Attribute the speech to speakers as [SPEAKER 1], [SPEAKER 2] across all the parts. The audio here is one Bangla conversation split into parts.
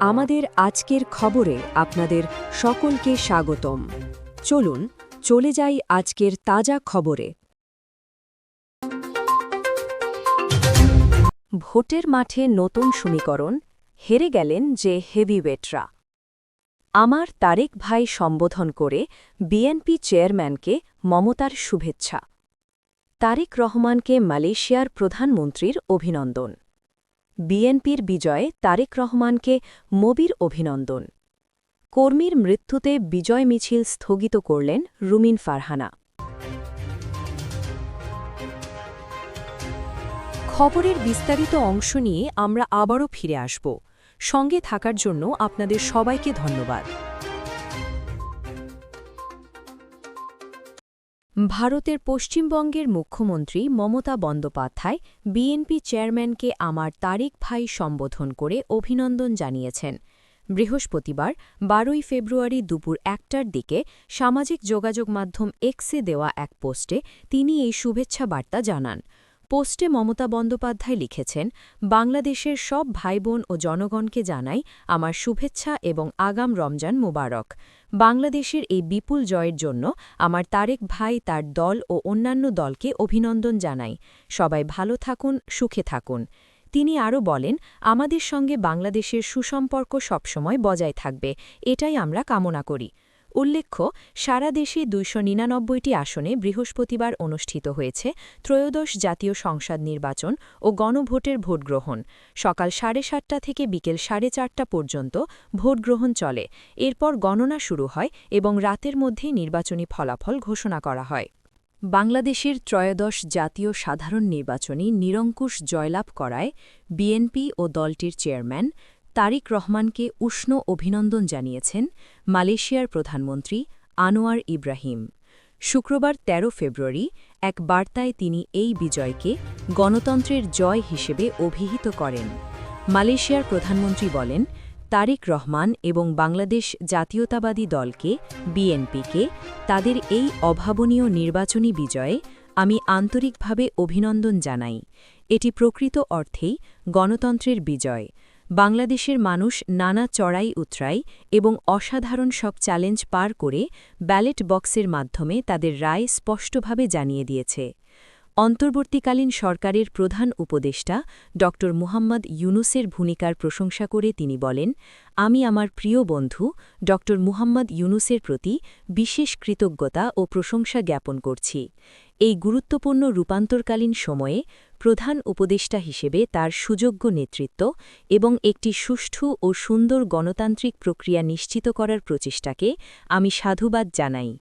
[SPEAKER 1] আমাদের আজকের খবরে আপনাদের সকলকে স্বাগতম। চলুন চলে যাই আজকের তাজা খবরে। ভোটের মাঠে নতুন সমীকরণ, হেরে গেলেন যে হেভিওয়েটরা। আমার তারেক ভাই সম্বোধন করে বিএনপি চেয়ারম্যানকে মমতার শুভেচ্ছা। তারেক রহমানকে মালয়েশিয়ার প্রধানমন্ত্রীর অভিনন্দন। বিএনপির বিজয়ে তারেক রহমানকে মবির অভিনন্দন। কর্মীর মৃত্যুতে বিজয় মিছিল স্থগিত করলেন রুমিন ফারহানা। খবরের বিস্তারিত অংশ নিয়ে আমরা আবারও ফিরে আসব। সঙ্গে থাকার জন্য আপনাদের সবাইকে ধন্যবাদ। ভারতের পশ্চিমবঙ্গের মুখ্যমন্ত্রী মমতা বন্দ্যোপাধ্যায় বিএনপি চেয়ারম্যানকে আমার তারেক ভাই সম্বোধন করে অভিনন্দন জানিয়েছেন। বৃহস্পতিবার ১২ ফেব্রুয়ারি দুপুর ১টার দিকে সামাজিক যোগাযোগ মাধ্যম এক্সে দেওয়া এক পোস্টে তিনি এই শুভেচ্ছা বার্তা জানান। পোস্টে মমতা বন্দ্যোপাধ্যায় লিখেছেন, বাংলাদেশের সব ভাইবোন ও জনগণকে জানাই আমার শুভেচ্ছা এবং আগাম রমজান মোবারক। বাংলাদেশের এই বিপুল জয়ের জন্য আমার তারেক ভাই, তার দল ও অন্যান্য দলকে অভিনন্দন জানাই। সবাই ভালো থাকুন, সুখে থাকুন। তিনি আরও বলেন, আমাদের সঙ্গে বাংলাদেশের সুসম্পর্ক সবসময় বজায় থাকবে, এটাই আমরা কামনা করি। উল্লেখ্য, সারা দেশে ২৯৯টি আসনে বৃহস্পতিবার অনুষ্ঠিত হয়েছে ত্রয়োদশ জাতীয় সংসদ নির্বাচন ও গণভোটের ভোটগ্রহণ। সকাল ৭:৩০ থেকে বিকেল ৪:৩০ পর্যন্ত ভোটগ্রহণ চলে। এরপর গণনা শুরু হয় এবং রাতের মধ্যেই নির্বাচনী ফলাফল ঘোষণা করা হয়। বাংলাদেশের ত্রয়োদশ জাতীয় সাধারণ নির্বাচনে নিরঙ্কুশ জয়লাভ করায় বিএনপি ও দলটির চেয়ারম্যান তারেক রহমানকে উষ্ণ অভিনন্দন জানিয়েছেন মালয়েশিয়ার প্রধানমন্ত্রী আনোয়ার ইব্রাহিম। শুক্রবার ১৩ ফেব্রুয়ারি এক বার্তায় তিনি এই বিজয়কে গণতন্ত্রের জয় হিসেবে অভিহিত করেন। মালয়েশিয়ার প্রধানমন্ত্রী বলেন, তারেক রহমান এবং বাংলাদেশ জাতীয়তাবাদী দলকে বিএনপিকে তাদের এই অভাবনীয় নির্বাচনী বিজয়ে আমি আন্তরিকভাবে অভিনন্দন জানাই। এটি প্রকৃত অর্থেই গণতন্ত্রের বিজয়। বাংলাদেশের মানুষ নানা চড়াই উতরাই এবং অসাধারণ সব চ্যালেঞ্জ পার করে ব্যালট বক্সের মাধ্যমে তাদের রায় স্পষ্টভাবে জানিয়ে দিয়েছে। অন্তর্বর্তীকালীন সরকারের প্রধান উপদেষ্টা ড. মুহাম্মদ ইউনুসের ভূমিকার প্রশংসা করে তিনি বলেন, আমি আমার প্রিয় বন্ধু ড. মুহাম্মদ ইউনুসের প্রতি বিশেষ কৃতজ্ঞতা ও প্রশংসা জ্ঞাপন করছি। এই গুরুত্বপূর্ণ রূপান্তরকালীন সময়ে প্রধান উপদেষ্টা হিসেবে তার সুযোগ্য নেতৃত্ব এবং একটি সুষ্ঠু ও সুন্দর গণতান্ত্রিক প্রক্রিয়া নিশ্চিত করার প্রচেষ্টাকে আমি সাধুবাদ জানাই।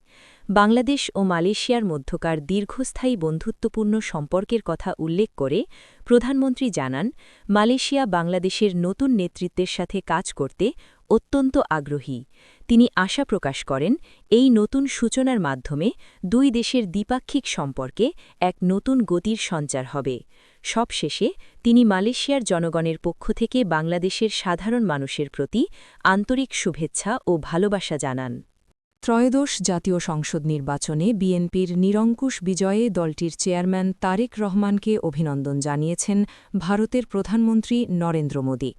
[SPEAKER 1] বাংলাদেশ ও মালয়েশিয়ার মধ্যকার দীর্ঘস্থায়ী বন্ধুত্বপূর্ণ সম্পর্কের কথা উল্লেখ করে প্রধানমন্ত্রী জানান, মালয়েশিয়া বাংলাদেশের নতুন নেতৃত্বের সাথে কাজ করতে অত্যন্ত আগ্রহী। তিনি আশা প্রকাশ করেন, এই নতুন সূচনার মাধ্যমে দুই দেশের দ্বিপাক্ষিক সম্পর্কে এক নতুন গতির সঞ্চার হবে। সবশেষে তিনি মালয়েশিয়ার জনগণের পক্ষ থেকে বাংলাদেশের সাধারণ মানুষের প্রতি আন্তরিক শুভেচ্ছা ও ভালোবাসা জানান। ত্রয়োদশ জাতীয় সংসদ নির্বাচনে বিএনপির নিরঙ্কুশ বিজয়ে দলটির চেয়ারম্যান তারেক রহমানকে অভিনন্দন জানিয়েছেন ভারতের প্রধানমন্ত্রী নরেন্দ্র মোদী।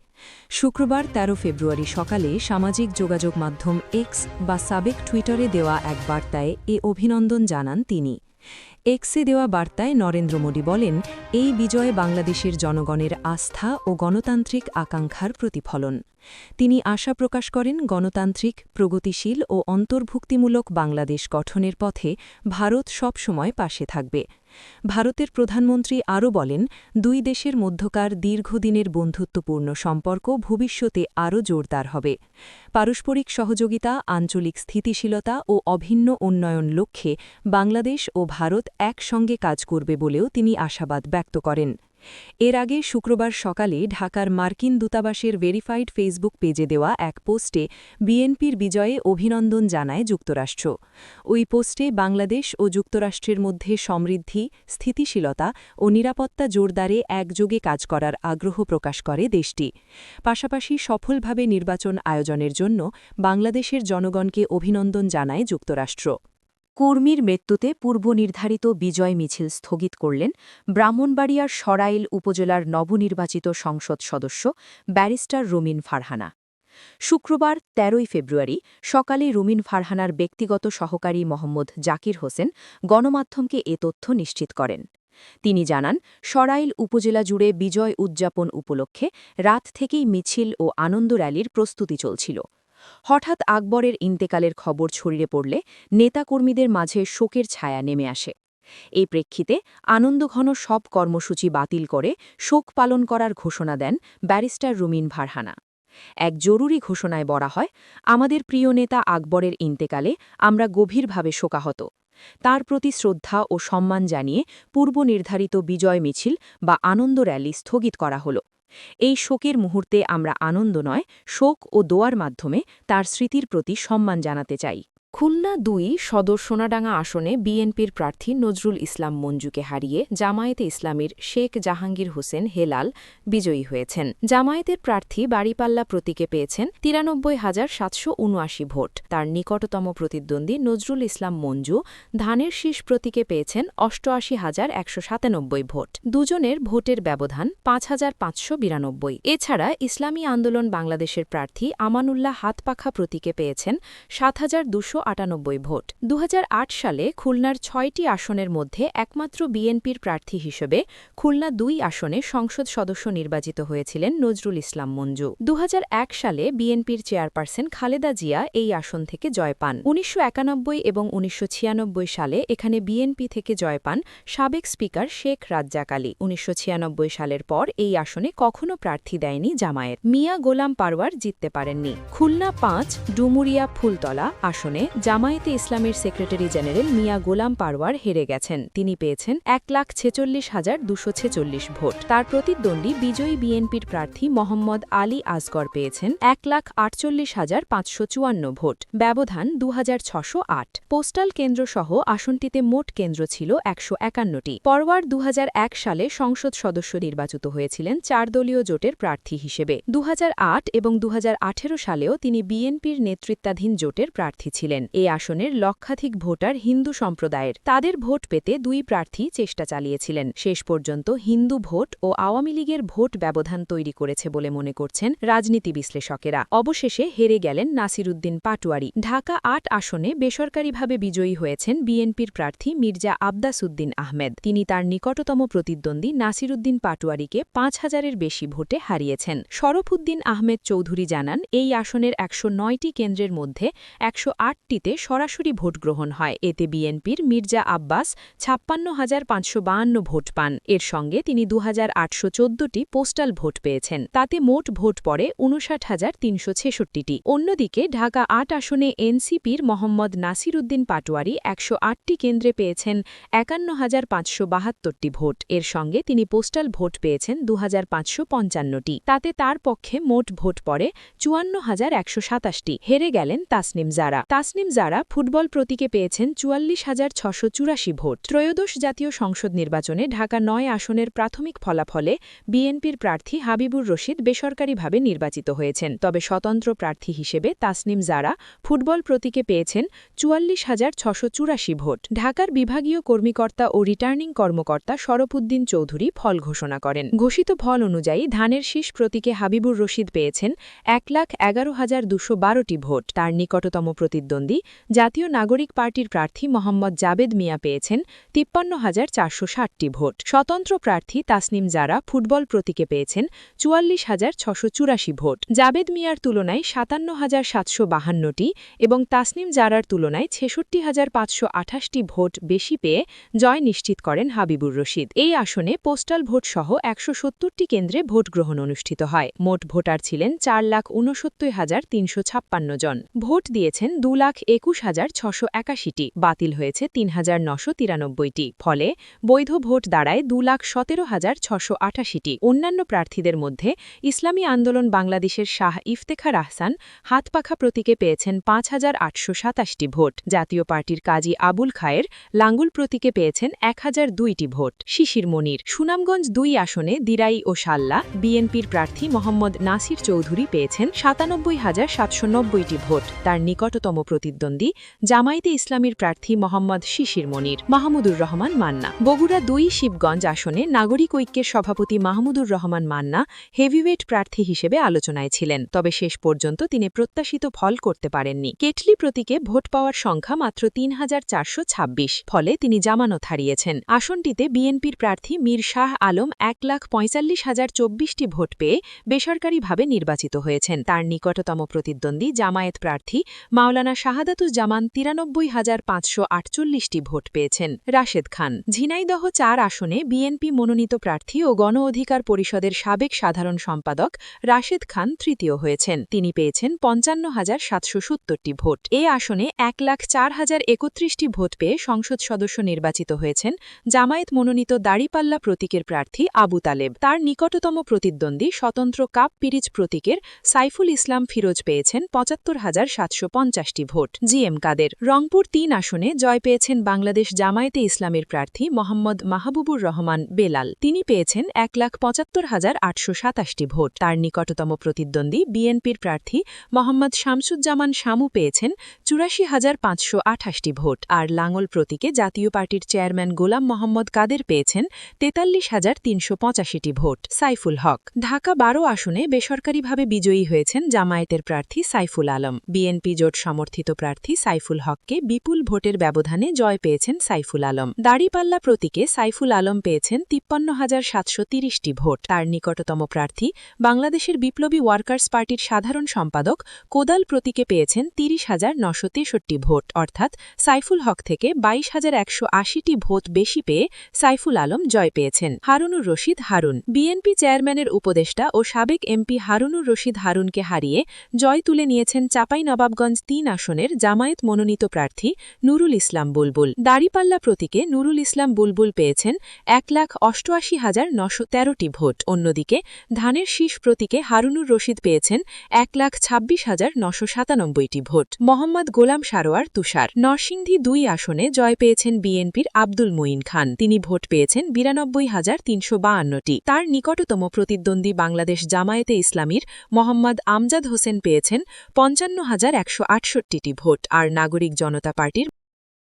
[SPEAKER 1] শুক্রবার ১৩ ফেব্রুয়ারি সকালে সামাজিক যোগাযোগ মাধ্যম এক্স বা সাবেক টুইটারে দেওয়া এক বার্তায় এ অভিনন্দন জানান তিনি। এক্সে দেওয়া বার্তায় নরেন্দ্র মোদী বলেন, এই বিজয় বাংলাদেশের জনগণের আস্থা ও গণতান্ত্রিক আকাঙ্ক্ষার প্রতিফলন। তিনি আশা প্রকাশ করেন, গণতান্ত্রিক, প্রগতিশীল ও অন্তর্ভুক্তিমূলক বাংলাদেশ গঠনের পথে ভারত সবসময় পাশে থাকবে। ভারতের প্রধানমন্ত্রী আরও বলেন, দুই দেশের মধ্যকার দীর্ঘদিনের বন্ধুত্বপূর্ণ সম্পর্ক ভবিষ্যতে আরও জোরদার হবে। পারস্পরিক সহযোগিতা, আঞ্চলিক স্থিতিশীলতা ও অভিন্ন উন্নয়ন লক্ষ্যে বাংলাদেশ ও ভারত একসঙ্গে কাজ করবে বলেও তিনি আশাবাদ ব্যক্ত করেন। এর আগে শুক্রবার সকালে ঢাকার মার্কিন দূতাবাসের ভেরিফাইড ফেসবুক পেজে দেওয়া এক পোস্টে বিএনপির বিজয়ে অভিনন্দন জানায় যুক্তরাষ্ট্র। ওই পোস্টে বাংলাদেশ ও যুক্তরাষ্ট্রের মধ্যে সমৃদ্ধি, স্থিতিশীলতা ও নিরাপত্তা জোরদারে একযোগে কাজ করার আগ্রহ প্রকাশ করে দেশটি। পাশাপাশি সফলভাবে নির্বাচন আয়োজনের জন্য বাংলাদেশের জনগণকে অভিনন্দন জানায় যুক্তরাষ্ট্র। কর্মীর মৃত্যুতে পূর্বনির্ধারিত বিজয় মিছিল স্থগিত করলেন ব্রাহ্মণবাড়িয়ার সরাইল উপজেলার নবনির্বাচিত সংসদ সদস্য ব্যারিস্টার রুমিন ফারহানা। শুক্রবার ১৩ ফেব্রুয়ারি সকালে রুমিন ফারহানার ব্যক্তিগত সহকারী মোহাম্মদ জাকির হোসেন গণমাধ্যমকে এ তথ্য নিশ্চিত করেন। তিনি জানান, সরাইল উপজেলা জুড়ে বিজয় উদযাপন উপলক্ষে রাত থেকেই মিছিল ও আনন্দ র্যালির প্রস্তুতি চলছিল। হঠাৎ আকবরের ইন্তেকালের খবর ছড়িয়ে পড়লে নেতাকর্মীদের মাঝে শোকের ছায়া নেমে আসে। এই প্রেক্ষিতে আনন্দঘন সব কর্মসূচি বাতিল করে শোক পালন করার ঘোষণা দেন ব্যারিস্টার রুমিন ফারহানা। এক জরুরি ঘোষণায় বলা হয়, আমাদের প্রিয় নেতা আকবরের ইন্তেকালে আমরা গভীরভাবে শোকাহত। তার প্রতি শ্রদ্ধা ও সম্মান জানিয়ে পূর্বনির্ধারিত বিজয় মিছিল বা আনন্দ র্যালি স্থগিত করা হল। এই শোকের মুহূর্তে আমরা আনন্দ নয়, শোক ও দোয়ার মাধ্যমে তার স্মৃতির প্রতি সম্মান জানাতে চাই। খুলনা ২ সদর সোনাডাঙ্গা আসনে বিএনপির প্রার্থী নজরুল ইসলাম মঞ্জুকে হারিয়ে জামায়াতে ইসলামীর শেখ জাহাঙ্গীর হোসেন হেলাল বিজয়ী হয়েছেন। জামায়াতের প্রার্থী বাড়িপাল্লা প্রতীকে পেয়েছেন ৯৩,৭৭৯ ভোট। তার নিকটতম প্রতিদ্বন্দ্বী নজরুল ইসলাম মঞ্জু ধানের শীষ প্রতীকে পেয়েছেন ৮৮,১৯৭ ভোট। দুজনের ভোটের ব্যবধান ৫,৫৯২। এছাড়া ইসলামী আন্দোলন বাংলাদেশের প্রার্থী আমানুল্লাহ হাতপাখা প্রতীকে পেয়েছেন ৭,২৯৮ ভোট। ২০০৮ সালে খুলনার ৬টি আসনের মধ্যে একমাত্র বিএনপির প্রার্থী হিসেবে খুলনা ২ আসনে সংসদ সদস্য নির্বাচিত হয়েছিলেন নজরুল ইসলাম মঞ্জু। ২০০১ সালে বিএনপির চেয়ারপারসন খালেদা জিয়া এই আসন থেকে জয় পান। ১৯৯১ এবং ১৯৯৬ সালে এখানে বিএনপি থেকে জয় পান সাবেক স্পিকার শেখ রাজ্জাক আলী। ১৯৯৬ সালের পর এই আসনে কখনো প্রার্থী দেয়নি জামায়াত। মিয়া গোলাম পারওয়ার জিততে পারেননি। খুলনা ৫ ডুমুরিয়া ফুলতলা আসনে জামায়াতে ইসলামের সেক্রেটারি জেনারেল মিয়া গোলাম পারওয়ার হেরে গেছেন। তিনি পেয়েছেন ১,৪৬,২৪৬ ভোট। তার প্রতিদ্বন্দ্বী বিজয়ী বিএনপির প্রার্থী মোহাম্মদ আলী আসগর পেয়েছেন ১,৪৮,৫৫৪ ভোট। ব্যবধান ২,৬০৮। পোস্টাল কেন্দ্রসহ আসনটিতে মোট কেন্দ্র ছিল ১৫১টি। পরওয়ার ২০০১ সালে সংসদ সদস্য নির্বাচিত হয়েছিলেন ৪ দলীয় জোটের প্রার্থী হিসেবে। ২০০৮ এবং ২০১৮ সালেও তিনি বিএনপির নেতৃত্বাধীন জোটের প্রার্থী ছিলেন। এই আসনের লক্ষাধিক ভোটার হিন্দু সম্প্রদায়ের। তাদের ভোট পেতে দুই প্রার্থী চেষ্টা চালিয়েছিলেন। শেষ পর্যন্ত হিন্দু ভোট ও আওয়ামী লীগের ভোট ব্যবধান তৈরি করেছে বলে মনে করছেন রাজনীতি বিশ্লেষকেরা। অবশেষে হেরে গেলেন নাসিরুদ্দিন পাটোয়ারি। ঢাকা ৮ আসনে বেসরকারিভাবে বিজয়ী হয়েছেন বিএনপির প্রার্থী মির্জা আব্বাস উদ্দিন আহমেদ। তিনি তার নিকটতম প্রতিদ্বন্দ্বী নাসিরুদ্দিন পাটোয়ারিকে ৫,০০০-এর বেশি ভোটে হারিয়েছেন। শরফুদ্দিন আহমেদ চৌধুরী জানান, এই আসনের ১০৯টি কেন্দ্রের মধ্যে ১০৮টিতে সরাসরি ভোট গ্রহণ হয়। এতে বিএনপির মির্জা আব্বাস ৫৬,৫৫২ ভোট পান। এর সঙ্গে তিনি ২,৮১৪টি পোস্টাল ভোট পেয়েছেন। তাতে মোট ভোট পড়ে ৫৯,৩৬৬টি। অন্যদিকে ঢাকা ৮ আসনে এনসিপির মোহাম্মদ নাসির উদ্দিন পাটোয়ারি ১০৮টি কেন্দ্রে পেয়েছেন ৫১,৫৭২টি ভোট। এর সঙ্গে তিনি পোস্টাল ভোট পেয়েছেন ২,৫৫৫টি। তাতে তার পক্ষে মোট ভোট পড়ে ৫৪,১২৭টি। হেরে গেলেন তাসনিম জারা। তাসনিম জারা ফুটবল প্রতীকে পেয়েছেন ৪৪,৬৮৪ ভোট। ত্রয়োদশ জাতীয় সংসদ নির্বাচনে ঢাকা ৯ আসনের প্রাথমিক ফলাফলে বিএনপির প্রার্থী হাবিবুর রশিদ বেসরকারিভাবে নির্বাচিত হয়েছেন। তবে স্বতন্ত্র প্রার্থী হিসেবে তাসনিম জারা ফুটবল প্রতীকে পেয়েছেন ৪৪,৬৮৪ ভোট। ঢাকার বিভাগীয় কর্মীকর্তা ও রিটার্নিং কর্মকর্তা শরফুদ্দিন চৌধুরী ফল ঘোষণা করেন। ঘোষিত ফল অনুযায়ী ধানের শীষ প্রতীকে হাবিবুর রশিদ পেয়েছেন ১,১১,২১২টি ভোট। তার নিকটতম প্রতিদ্বন্দ্বী জাতীয় নাগরিক পার্টির প্রার্থী মোহাম্মদ জাবেদ মিয়া পেয়েছেন ৫৩,৪৬০টি ভোট। স্বতন্ত্র প্রার্থী তাসনিম জারা ফুটবল প্রতীকে পেয়েছেন ৪৪,৬৮৪ ভোট। জাবেদ মিয়ার তুলনায় ৫৭,৭৫২টি এবং তাসনিম জারার তুলনায় ৬৬,৫২৮টি ভোট বেশি পেয়ে জয় নিশ্চিত করেন হাবিবুর রশিদ। এই আসনে পোস্টাল ভোট সহ ১৭০টি কেন্দ্রে ভোট গ্রহণ অনুষ্ঠিত হয়। মোট ভোটার ছিলেন ৪,৬৯,৩৫৬ জন। ভোট দিয়েছেন ২,২১,৬৮১টি। বাতিল হয়েছে ৩,৯৯৩টি। ফলে বৈধ ভোট দাঁড়ায় ২,১৭,৬৮৮টি। অন্যান্য প্রার্থীদের মধ্যে ইসলামী আন্দোলন বাংলাদেশের শাহ ইফতেখার আহসান হাতপাখা প্রতীকে পেয়েছেন ৫,৮২৭টি ভোট। জাতীয় পার্টির কাজী আবুল খায়ের লাঙ্গুল প্রতীকে পেয়েছেন ১,০০২টি ভোট। শিশির মনির সুনামগঞ্জ ২ আসনে দিরাই ও সাল্লা বিএনপির প্রার্থী মোহাম্মদ নাসির চৌধুরী পেয়েছেন ৯৭,৭৯০টি ভোট। তার নিকটতম প্রতিদ্বন্দ্বী
[SPEAKER 2] প্রতিদ্বন্দ্বী জামায়াতে ইসলামীর প্রার্থী মোহাম্মদ শিশির মনির। মাহমুদুর রহমান মান্না। বগুড়া ২ শিবগঞ্জ আসনে নাগরিক ঐক্যের সভাপতি মাহমুদুর রহমান মান্না হেভিওয়েট প্রার্থী হিসেবে আলোচনায় ছিলেন, তবে শেষ পর্যন্ত তিনি প্রত্যাশিত ফল করতে পারেননি। কেটলি প্রতীকে ভোট পাওয়ার সংখ্যা মাত্র ৩,৪২৬, ফলে তিনি জামানত হারিয়েছেন। আসনটিতে বিএনপির প্রার্থী মীর শাহ আলম ১,৪৫,০২৪টি ভোট পেয়ে বেসরকারিভাবে নির্বাচিত হয়েছেন। তার নিকটতম প্রতিদ্বন্দ্বী জামায়াত প্রার্থী মাওলানা শাহাদাতুজ্জামান ৯৩,৫৪৮টি ভোট পেয়েছেন। রাশেদ খান। ঝিনাইদহ ৪ আসনে বিএনপি মনোনীত প্রার্থী ও গণ অধিকার পরিষদের সাবেক সাধারণ সম্পাদক রাশেদ খান তৃতীয় হয়েছেন। তিনি পেয়েছেন ৫৫,৭৭০টি ভোট। এ আসনে ১,০৪,০৩১টি ভোট পেয়ে সংসদ সদস্য নির্বাচিত হয়েছেন জামায়াত মনোনীত দাড়িপাল্লা প্রতীকের প্রার্থী আবু তালেব। তার নিকটতম প্রতিদ্বন্দ্বী স্বতন্ত্র কাপ পিরিচ প্রতীকের সাইফুল ইসলাম ফিরোজ পেয়েছেন ৭৫,৭৫০টি ভোট। জিএম কাদের। রংপুর ৩ আসনে জয় পেয়েছেন বাংলাদেশ জামায়াতে ইসলামীর প্রার্থী মোহাম্মদ মাহবুবুর রহমান বেলাল। তিনি পেয়েছেন ১,৭৫,৮২৭টি ভোট। তার নিকটতম প্রতিদ্বন্দ্বী বিএনপির প্রার্থী মোহাম্মদ শামসুজ্জামান শামু পেয়েছেন ৮৪,৫২৮টি ভোট। আর লাঙ্গল প্রতীকে জাতীয় পার্টির চেয়ারম্যান গোলাম মোহাম্মদ কাদের পেয়েছেন ৪৩,৩৮৫টি ভোট। সাইফুল হক। ঢাকা ১২ আসনে বেসরকারিভাবে বিজয়ী হয়েছেন জামায়াতের প্রার্থী সাইফুল আলম। বিএনপি জোট সমর্থিত প্রার্থী সাইফুল হককে বিপুল ভোটের ব্যবধানে জয় পেয়েছেন সাইফুল আলম। দাড়িপাল্লা প্রতীকে সাইফুল আলম পেয়েছেন ৫৩,৭৩০টি ভোট। তার নিকটতম প্রার্থী বাংলাদেশের বিপ্লবী ওয়ার্কার্স পার্টির সাধারণ সম্পাদক কোদাল প্রতীকে পেয়েছেন ৩০,৯৬৩ ভোট, অর্থাৎ সাইফুল হক থেকে ২২,১৮০টি ভোট বেশি পেয়ে সাইফুল আলম জয় পেয়েছেন। হারুনুর রশিদ হারুন। বিএনপি চেয়ারম্যানের উপদেষ্টা ও সাবেক এমপি হারুনুর রশিদ হারুনকে হারিয়ে জয় তুলে নিয়েছেন চাঁপাইনবাবগঞ্জ ৩ আসনের জামায়াত মনোনীত প্রার্থী নুরুল ইসলাম বুলবুল। দাড়িপাল্লা প্রতীকে নুরুল ইসলাম বুলবুল পেয়েছেন ১,৮৮,৯১৩টি ভোট। অন্যদিকে ধানের শীষ প্রতীকে হারুনুর রশিদ পেয়েছেন ১,২৬,৯৯৭টি ভোট। মোহাম্মদ গোলাম সারোয়ার তুষার। নরসিংদী ২ আসনে জয় পেয়েছেন বিএনপির আব্দুল মুঈন খান। তিনি ভোট পেয়েছেন ৯২,৩৫২টি। তার নিকটতম প্রতিদ্বন্দ্বী বাংলাদেশ জামায়াতে ইসলামীর মোহাম্মদ আমজাদ হোসেন পেয়েছেন ৫৫,১৬৮টি ভোট। আর নাগরিক জনতা পার্টির